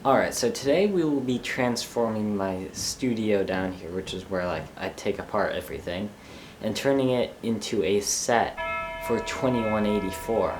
Alright, so today we will be transforming my studio down here, which is where I take apart everything, and turning it into a set for 2184.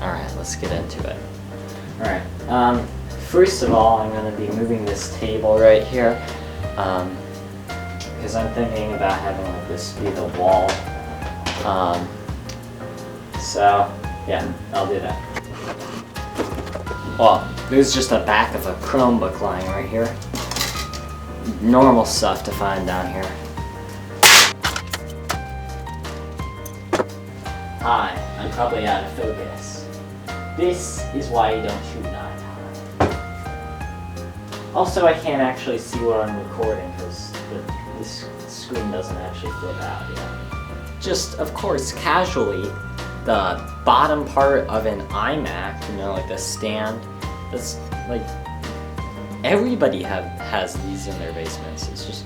Alright, let's get into it. Alright, first of all, I'm going to be moving this table right here, because I'm thinking about having this be the wall. So, yeah, I'll do that. Well, there's just a back of a Chromebook lying right here. Normal stuff to find down here. Hi, I'm probably out of focus. This is why you don't shoot nighttime. Also, I can't actually see what I'm recording because this screen doesn't actually flip out yet. Just, of course, casually, the bottom part of an iMac, you know, like the stand, that's like, everybody has these in their basements. It's just,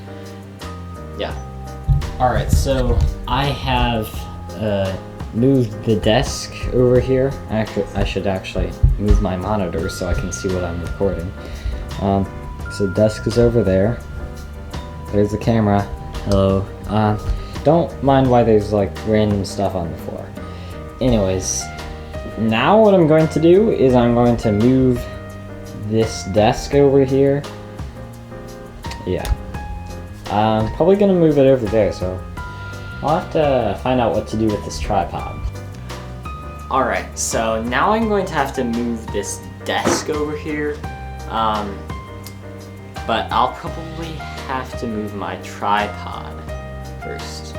yeah. Alright, so I have moved the desk over here. I should actually move my monitor so I can see what I'm recording. So the desk is over there. There's the camera. Hello. Don't mind why there's random stuff on the floor. Anyways, now what I'm going to do is I'm going to move this desk over here. Yeah. I'm probably gonna move it over there, so I'll have to find out what to do with this tripod. Alright, so now I'm going to have to move this desk over here, but I'll probably have to move my tripod first.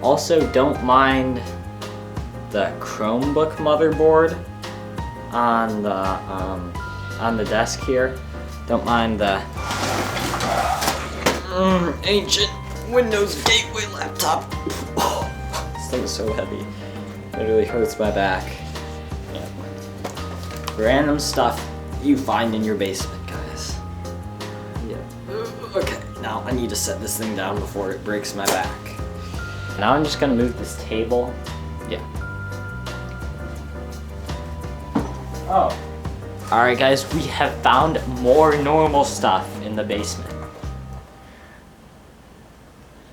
Also, don't mind the Chromebook motherboard on the desk here. Don't mind the ancient Windows Gateway laptop. Oh, this thing is so heavy. It really hurts my back. Yeah. Random stuff you find in your basement, guys. Yeah. Okay, now I need to set this thing down before it breaks my back. Now I'm just gonna move this table. Yeah. Oh. Alright guys, we have found more normal stuff in the basement.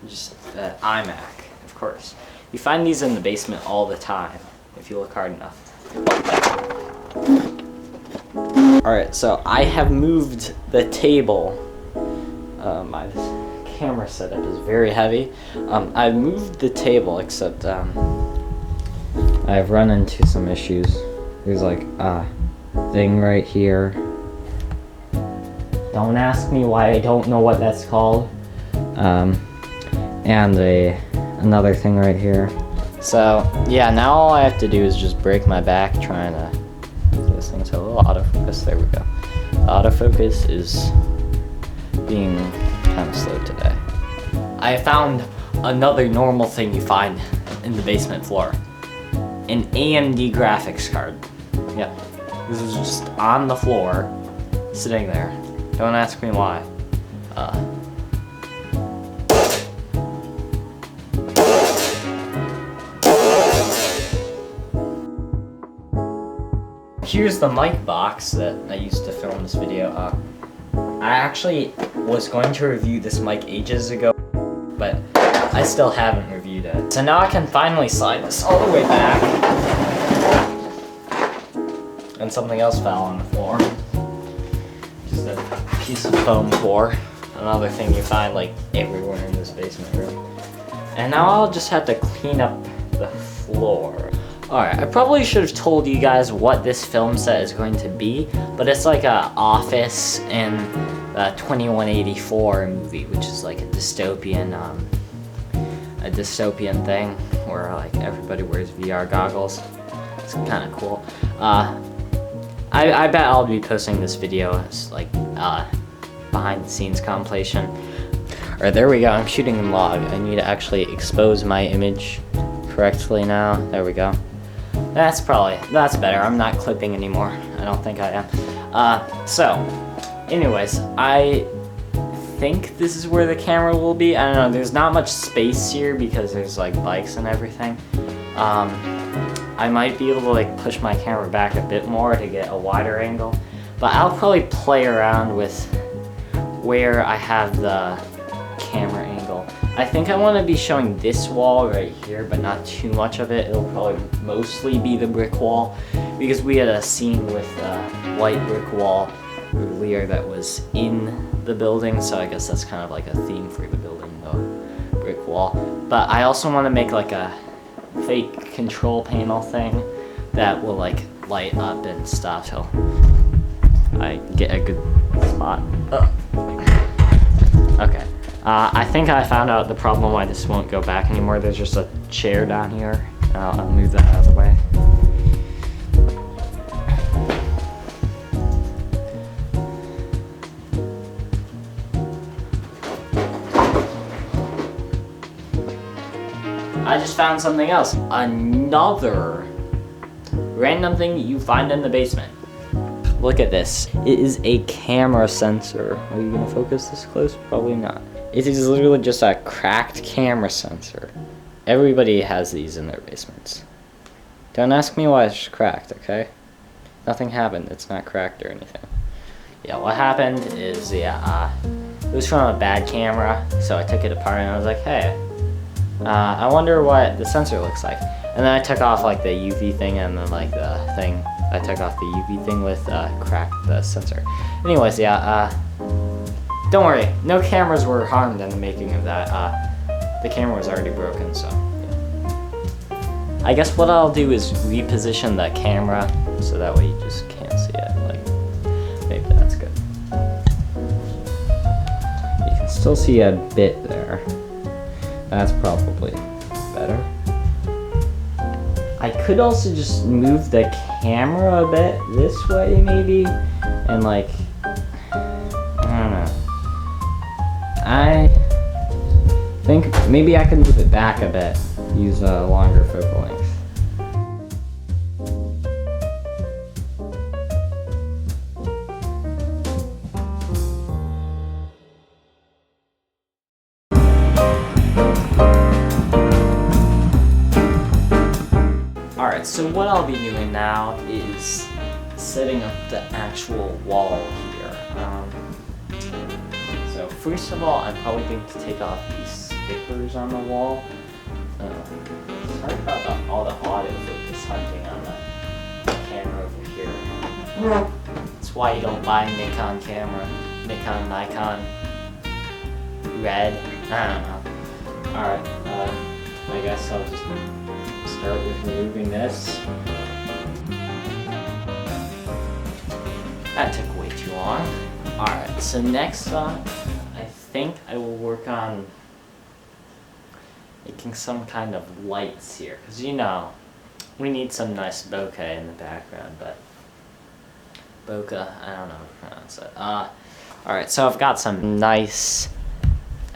Just iMac, of course. You find these in the basement all the time, if you look hard enough. Alright, so I have moved the table. My camera setup is very heavy. I've moved the table, except I've run into some issues. There's a thing right here. Don't ask me why I don't know what that's called. And another thing right here. So yeah, now all I have to do is just break my back trying to get this thing to a little autofocus. There we go. The autofocus is being kind of slow today. I found another normal thing you find in the basement floor. An AMD graphics card. Yeah, this is just on the floor, sitting there. Don't ask me why. Here's the mic box that I used to film this video. I actually was going to review this mic ages ago, but I still haven't reviewed it. So now I can finally slide this all the way back. And something else fell on the floor. piece of foam core. Another thing you find like everywhere in this basement room. And now I'll just have to clean up the floor. Alright, I probably should have told you guys what this film set is going to be, but it's like a Office in the 2184 movie, which is like a dystopian thing where like everybody wears VR goggles. It's kind of cool. I bet I'll be posting this video as like behind the scenes compilation. Alright, there we go. I'm shooting in log. I need to actually expose my image correctly now. There we go. That's better. I'm not clipping anymore. I don't think I am. So, anyways, I think this is where the camera will be. I don't know, there's not much space here because there's like bikes and everything. I might be able to like push my camera back a bit more to get a wider angle, but I'll probably play around with where I have the camera angle. I think I want to be showing this wall right here, but not too much of it. It'll probably mostly be the brick wall because we had a scene with a white brick wall earlier that was in the building, so I guess that's kind of like a theme for the building, the brick wall. But I also want to make like a fake control panel thing that will like light up and stuff till I get a good spot. Okay. I think I found out the problem why this won't go back anymore. There's just a chair down here. I'll move that out of the way. I just found something else. Another random thing you find in the basement. Look at this. It is a camera sensor. Are you gonna focus this close? Probably not. It is literally just a cracked camera sensor. Everybody has these in their basements. Don't ask me why it's cracked, okay? Nothing happened. It's not cracked or anything. Yeah, what happened is, it was from a bad camera, so I took it apart and I was like, hey, I wonder what the sensor looks like. And then I took off like the UV thing and then like the thing, I took off the UV thing with cracked the sensor. Anyways, don't worry, no cameras were harmed in the making of that. The camera was already broken, so yeah. I guess what I'll do is reposition the camera so that way you just can't see it. Like, maybe that's good. You can still see a bit there. That's probably better. I could also just move the camera a bit this way maybe, and like, I don't know. I think maybe I can move it back a bit, use a longer focal length. Alright, so what I'll be doing now is setting up the actual wall here. So first of all, I'm probably going to take off these stickers on the wall. Sorry about all the autofocus hunting on the camera over here. That's why you don't buy a Nikon camera. Nikon, Red. I don't know. Alright, I guess I'll just start with removing this. That took way too long. Alright, so next up, I think I will work on making some kind of lights here. Because you know, we need some nice bokeh in the background, but bokeh, I don't know how to pronounce it. Alright, so I've got some nice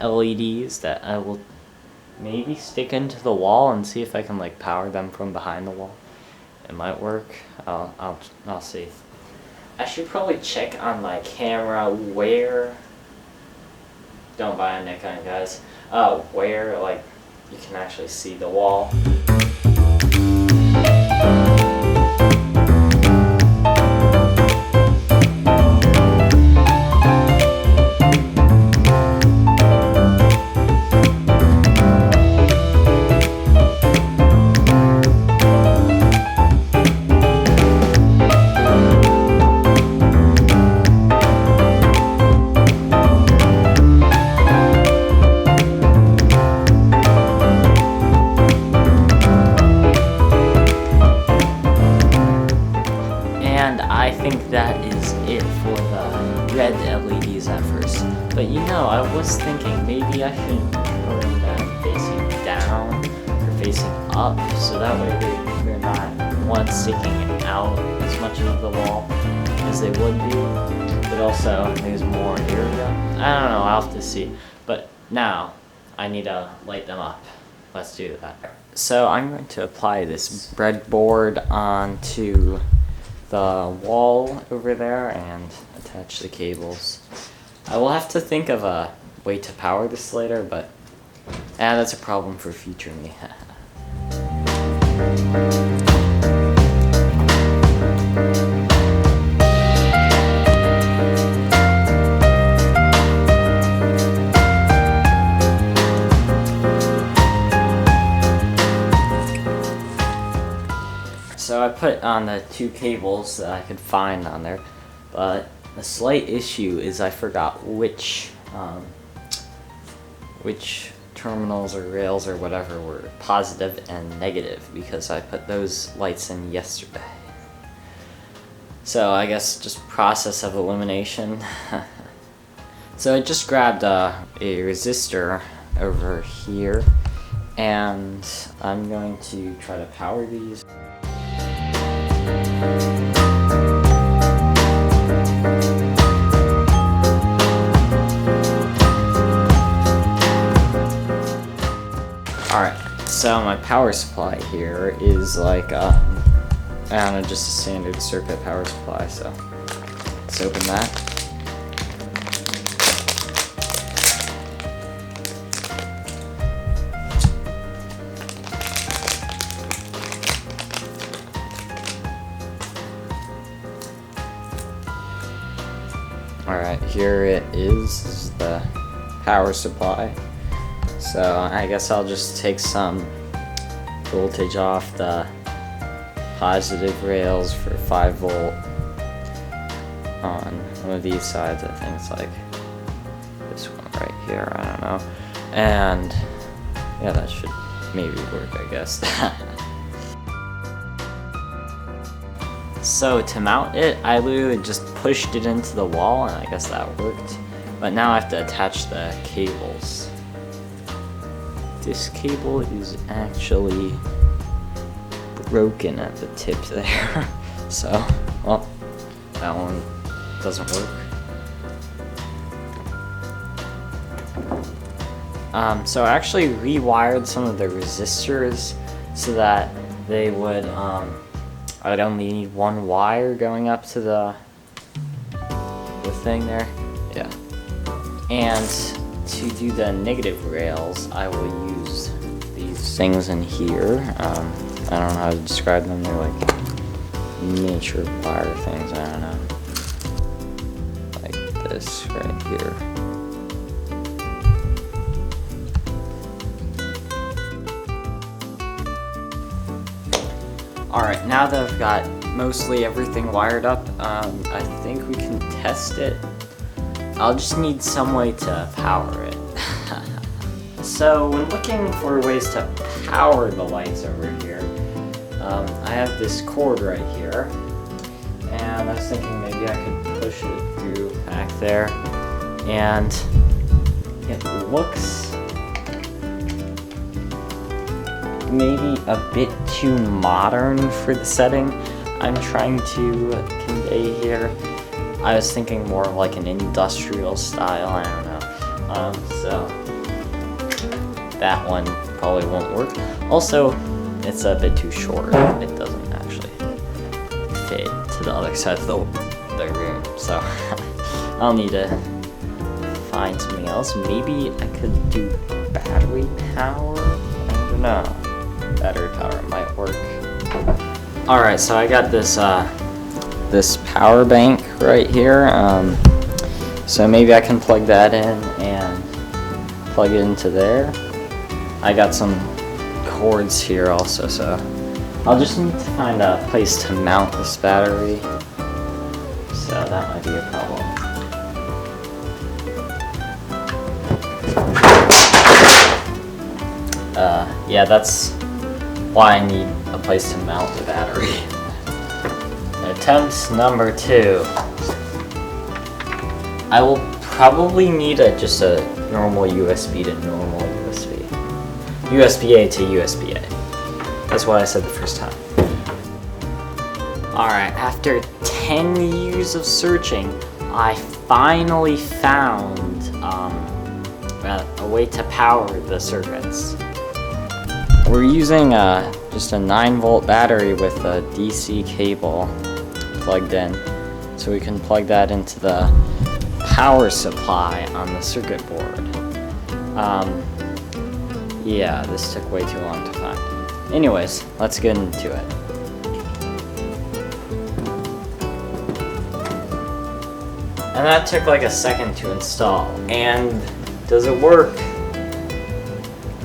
LEDs that I will maybe stick into the wall and see if I can like power them from behind the wall. It might work. I'll see. I should probably check on my camera where, don't buy a Nikon guys, where like you can actually see the wall. for the red LEDs at first. But you know, I was thinking maybe I should bring them facing down or facing up, so that way they're not one sticking out as much of the wall as they would be, but also there's more area. I don't know, I'll have to see. But now I need to light them up. Let's do that. So I'm going to apply this breadboard onto the wall over there and attach the cables. I will have to think of a way to power this later, but that's a problem for future me. So I put on the 2 cables that I could find on there, but the slight issue is I forgot which terminals or rails or whatever were positive and negative, because I put those lights in yesterday. So I guess just process of elimination. So I just grabbed a resistor over here, and I'm going to try to power these. Alright, so my power supply here is like, I don't know, just a standard circuit power supply, so let's open that. Alright, here it is. This is the power supply. So I guess I'll just take some voltage off the positive rails for 5 volt on one of these sides. I think it's like this one right here, I don't know. And yeah, that should maybe work, I guess. So to mount it, I literally just pushed it into the wall, and I guess that worked. But now I have to attach the cables. This cable is actually broken at the tip there. So, well, that one doesn't work. So I actually rewired some of the resistors so that they would, I'd only need 1 wire going up to the thing there. Yeah. And to do the negative rails, I will use these things in here. I don't know how to describe them. They're like miniature wire things. I don't know. Like this right here. Alright, now that I've got mostly everything wired up, I think we can test it. I'll just need some way to power it. So when looking for ways to power the lights over here, I have this cord right here, and I was thinking maybe I could push it through back there, and it looks maybe a bit too modern for the setting I'm trying to convey here. I was thinking more of like an industrial style, I don't know. So that one probably won't work. Also, it's a bit too short. It doesn't actually fit to the other side of the room. So I'll need to find something else. Maybe I could do battery power? I don't know. Battery power might work. Alright, so I got this this power bank right here. So maybe I can plug that in and plug it into there. I got some cords here also, so I'll just need to find a place to mount this battery. So that might be a problem. Yeah, that's why I need a place to mount the battery. Attempt number 2. I will probably need just a normal USB to normal USB. USB-A to USB-A. That's what I said the first time. Alright, after 10 years of searching, I finally found a way to power the circuits. We're using just a 9-volt battery with a DC cable plugged in, so we can plug that into the power supply on the circuit board. Yeah, this took way too long to find. Anyways, let's get into it. And that took like a second to install. And does it work?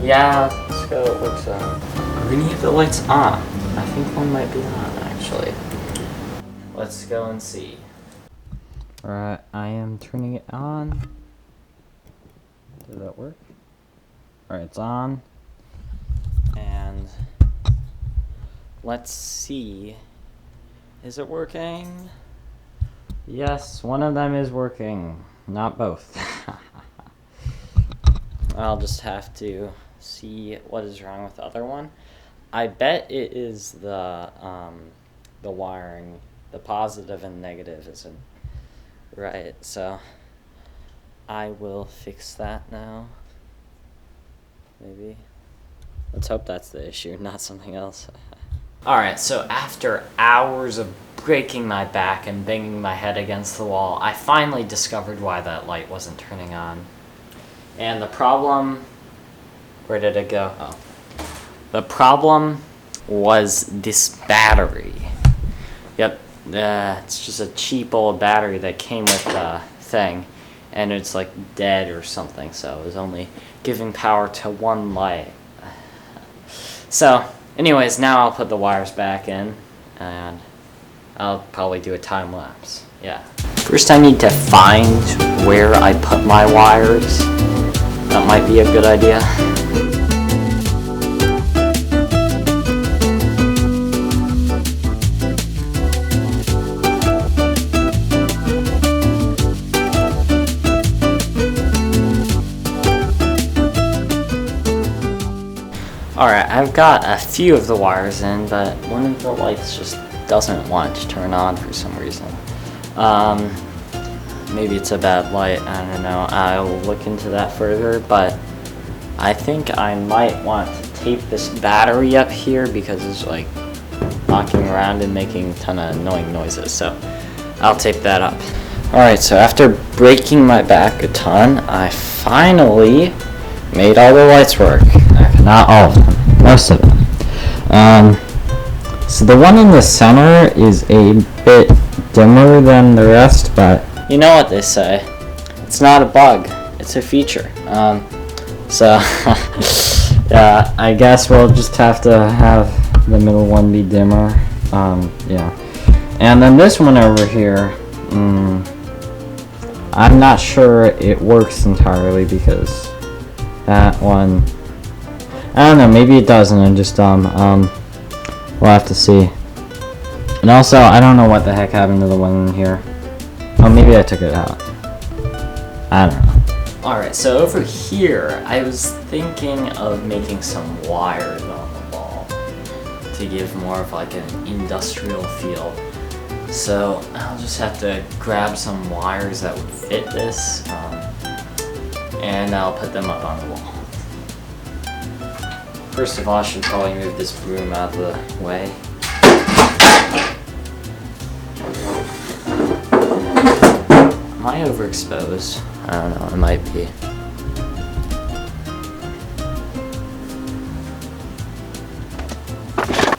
Yeah, let's go. It works on. We need the lights on. I think one might be on actually. Let's go and see. Alright, I am turning it on. Did that work? Alright, it's on. And let's see. Is it working? Yes, one of them is working. Not both. I'll just have to see what is wrong with the other one. I bet it is the wiring. The positive and negative isn't right, so I will fix that now. Maybe. Let's hope that's the issue, not something else. Alright, so after hours of breaking my back and banging my head against the wall, I finally discovered why that light wasn't turning on. And the problem... Where did it go? Oh. The problem was this battery. Yep, it's just a cheap old battery that came with the thing. And it's like dead or something, so it was only giving power to one light. So, anyways, now I'll put the wires back in, and I'll probably do a time lapse. Yeah. First I need to find where I put my wires. That might be a good idea. Alright, I've got a few of the wires in, but one of the lights just doesn't want to turn on for some reason. Maybe it's a bad light, I don't know. I'll look into that further, but I think I might want to tape this battery up here because it's like knocking around and making a ton of annoying noises, so I'll tape that up. Alright, so after breaking my back a ton, I finally made all the lights work. Not all of them, most of them. So the one in the center is a bit dimmer than the rest, but you know what they say, it's not a bug, it's a feature. So yeah, I guess we'll just have to have the middle one be dimmer. Yeah. And then this one over here, I'm not sure it works entirely because that one, I don't know, maybe it doesn't, I'm just dumb. We'll have to see. And also, I don't know what the heck happened to the one in here. Oh, maybe I took it out. I don't know. Alright, so over here, I was thinking of making some wires on the wall to give more of like an industrial feel. So I'll just have to grab some wires that would fit this, and I'll put them up on the wall. First of all, I should probably move this broom out of the way. Am I overexposed? I don't know, it might be.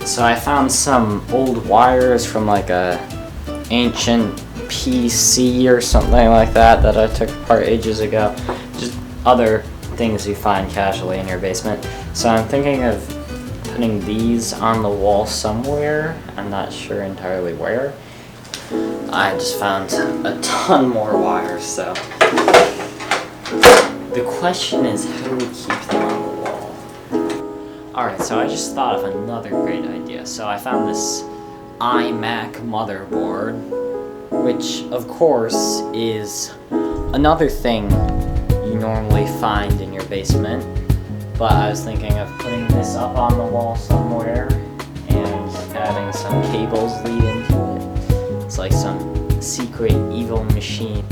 So I found some old wires from like a ancient PC or something like that I took apart ages ago. Just other things you find casually in your basement. So I'm thinking of putting these on the wall somewhere. I'm not sure entirely where. I just found a ton more wires, so the question is, how do we keep them on the wall? Alright, so I just thought of another great idea. So I found this iMac motherboard, which of course is another thing you normally find in your basement, but I was thinking of putting this up on the wall somewhere and having some cables lead into it. It's like some secret evil machine.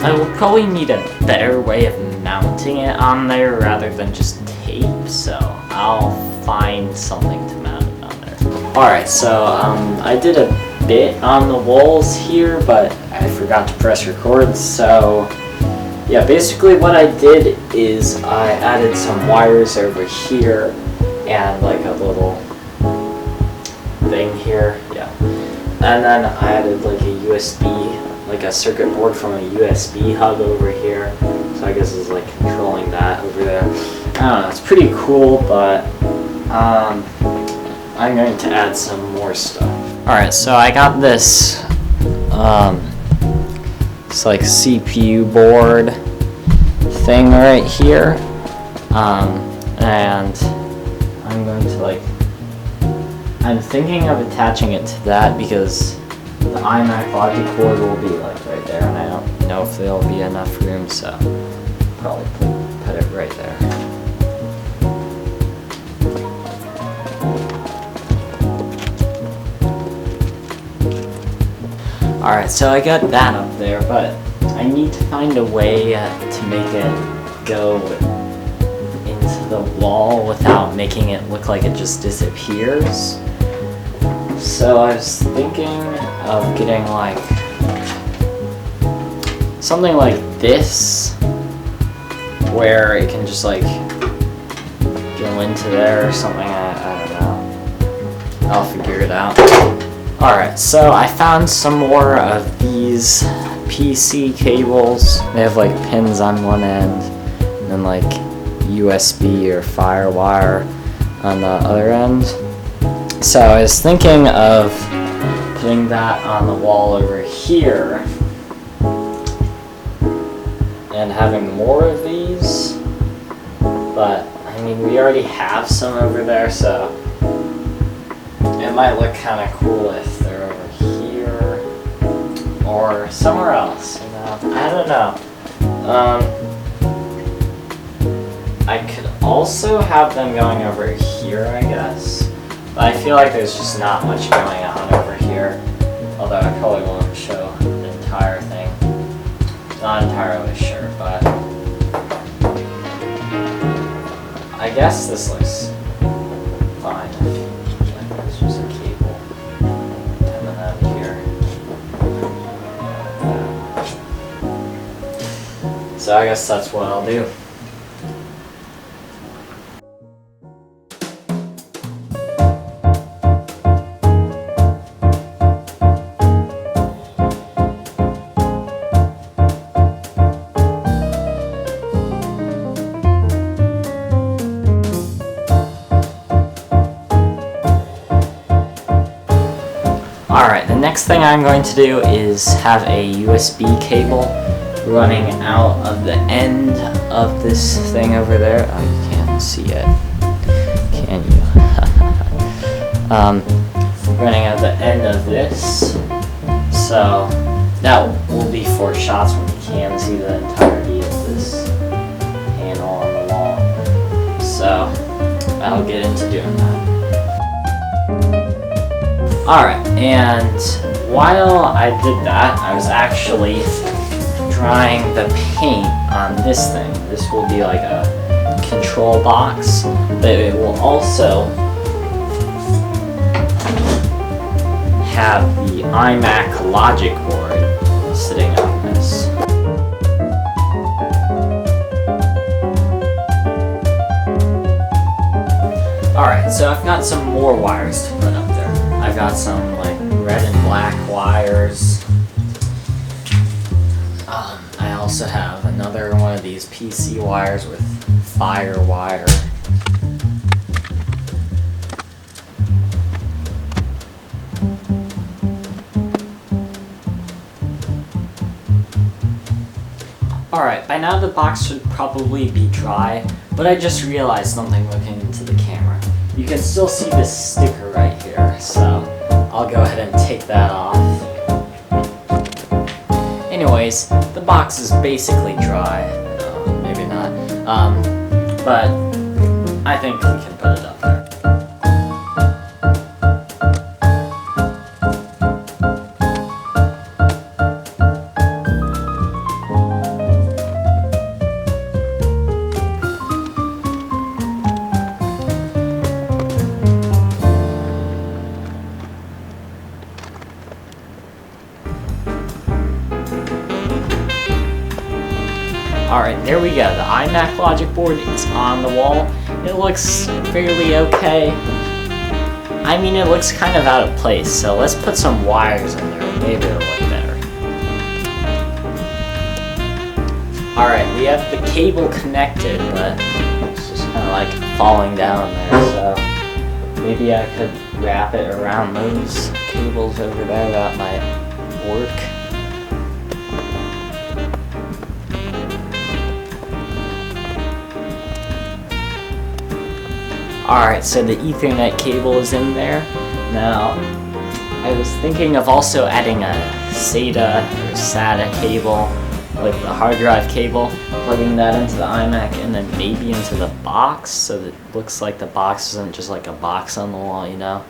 I will probably need a better way of mounting it on there rather than just tape, so I'll find something to mount it on there. Alright, so I did a bit on the walls here, but I forgot to press record, so yeah, basically what I did is I added some wires over here and like a little thing here, yeah. And then I added like a USB, like a circuit board from a USB hub over here. So I guess it's like controlling that over there. I don't know, it's pretty cool, but I'm going to add some more stuff. Alright, so I got this, it's like CPU board thing right here. And I'm going to like, I'm thinking of attaching it to that because the iMac logic cord will be like right there, and I don't know if there'll be enough room, so probably put it right there. Alright, so I got that up there, but I need to find a way to make it go into the wall without making it look like it just disappears. So I was thinking of getting like something like this where it can just like go into there or something. I don't know. I'll figure it out. Alright, so I found some more of these PC cables. They have like pins on one end and then like USB or FireWire on the other end. So I was thinking of putting that on the wall over here and having more of these, but I mean we already have some over there, so it might look kind of cool if they're over here or somewhere else, you know? I don't know. I could also have them going over here, I guess. But I feel like there's just not much going on over here. Although I probably won't show the entire thing. Not entirely sure, but I guess this looks fine. Like there's just a cable coming out here. So I guess that's what I'll do. Alright, the next thing I'm going to do is have a USB cable running out of the end of this thing over there. Oh, you can't see it, can you? Running out the end of this. So that will be 4 shots when you can see the entirety of this panel on the wall. So I'll get into doing that. Alright, and while I did that, I was actually drying the paint on this thing. This will be like a control box, but it will also have the iMac logic board sitting on this. Alright, so I've got some more wires to put up there. I've got some like red and black wires. I also have another one of these PC wires with FireWire. Alright, by now the box should probably be dry, but I just realized something looking into the camera. You can still see this sticker right here, so I'll go ahead and take that off. Anyways, the box is basically dry. No, maybe not. But I think we can put it up there. Alright, there we go. The iMac logic board is on the wall. It looks fairly okay. I mean, it looks kind of out of place, so let's put some wires in there and maybe it'll look better. Alright, we have the cable connected, but it's just kind of like falling down there, so maybe I could wrap it around those cables over there. That might work. Alright, so the Ethernet cable is in there. Now, I was thinking of also adding a SATA or SATA cable, like the hard drive cable, plugging that into the iMac and then maybe into the box, so that it looks like the box isn't just like a box on the wall, you know?